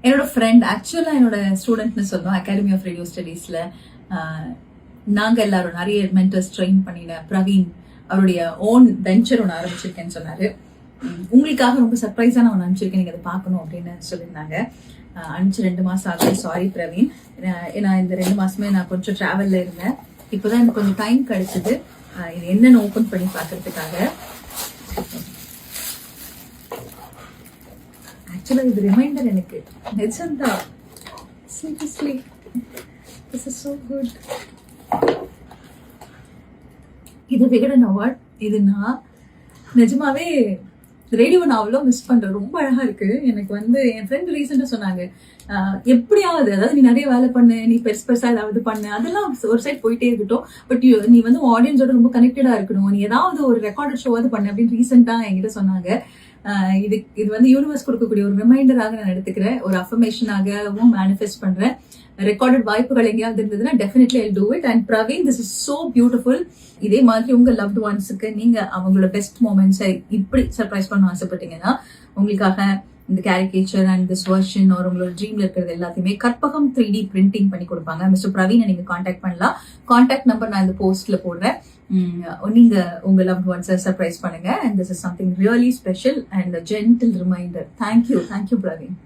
என்னோட ஃப்ரெண்ட், ஆக்சுவலா என்னோட ஸ்டூடெண்ட்னு சொல்லுவோம் அகாடமி ஆஃப் ரேடியோ ஸ்டடீஸ்ல நாங்க எல்லாரும் நிறைய மென்டர்ஸ் ட்ரெயின் பண்ணின பிரவீன் அவருடைய ஓன் வெஞ்சர் ஒன்று ஆரம்பிச்சிருக்கேன்னு சொன்னாரு. உங்களுக்காக ரொம்ப சர்ப்ரைஸா நான் ஒன்று அனுப்பிச்சிருக்கேன், நீங்க அதை பார்க்கணும் அப்படின்னு சொல்லியிருந்தாங்க. அனுப்பிச்சு 2 மாசம் ஆகுது. சாரி பிரவீன், ஏன்னா இந்த 2 மாசமே நான் கொஞ்சம் டிராவல்ல இருந்தேன். இப்போதான் எனக்கு கொஞ்சம் டைம் கிடைச்சது இது என்னன்னு ஓபன் பண்ணி பார்க்கறதுக்காக. ஆக்சுவலா இது ரிமைண்டர் எனக்கு நிஜம்தா. Seriously this is so good. இது விகடன் அவார்ட். இது நான் நிஜமாவே ரேடியோ நான் அவ்வளோ மிஸ் பண்றேன். ரொம்ப அழகா இருக்கு. எனக்கு என் ஃப்ரெண்ட் ரீசெண்டா சொன்னாங்க, எப்படியாவது, அதாவது நீ நிறைய வேலை பண்ணு, நீ பெருசா ஏதாவது பண்ணு, அதெல்லாம் ஒரு சைட் போயிட்டே இருக்கட்டும், பட் நீ ஆடியன்ஸோட ரொம்ப கனெக்டடா இருக்கணும், நீ ஏதாவது ஒரு ரெக்கார்டட் ஷோவாவது பண்ணு அப்படின்னு ரீசெண்டா என்கிட்ட சொன்னாங்க. இது யூனிவர்ஸ் கொடுக்கக்கூடிய ஒரு ரிமைண்டராக நான் எடுத்துக்கிறேன், ஒரு அஃபர்மேஷனாகவும் மேனிஃபெஸ்ட் பண்றேன். ரெக்கார்டட் வாய்ப்புகள் எங்கேயாவது இருந்ததுன்னா definitely I do it. And Praveen, this is so beautiful. இதே மாதிரி உங்க லவ்ட் ஒன்ஸுக்கு நீங்க அவங்களோட பெஸ்ட் மூமெண்ட்ஸை இப்படி சர்ப்ரைஸ் பண்ண ஆசைப்பட்டீங்கன்னா உங்களுக்காக இந்த கேரிகேச்சர் அண்ட் திஸ் வெர்ஷன் ஒரு உங்களோட ட்ரீம்ல இருக்கிறது எல்லாத்தையுமே கற்பகம் 3D பிரிண்டிங் பண்ணி கொடுப்பாங்க. மிஸ்டர் பிரவீனை நீங்க கான்டாக்ட் பண்ணலாம். கான்டாக்ட் நம்பர் நான் இந்த போஸ்ட்ல போடுறேன். நீங்க உங்க லவ்ட் ஒன்ஸை சர்ப்ரைஸ் பண்ணுங்க. And this is something really special and gentle reminder. Thank you Praveen.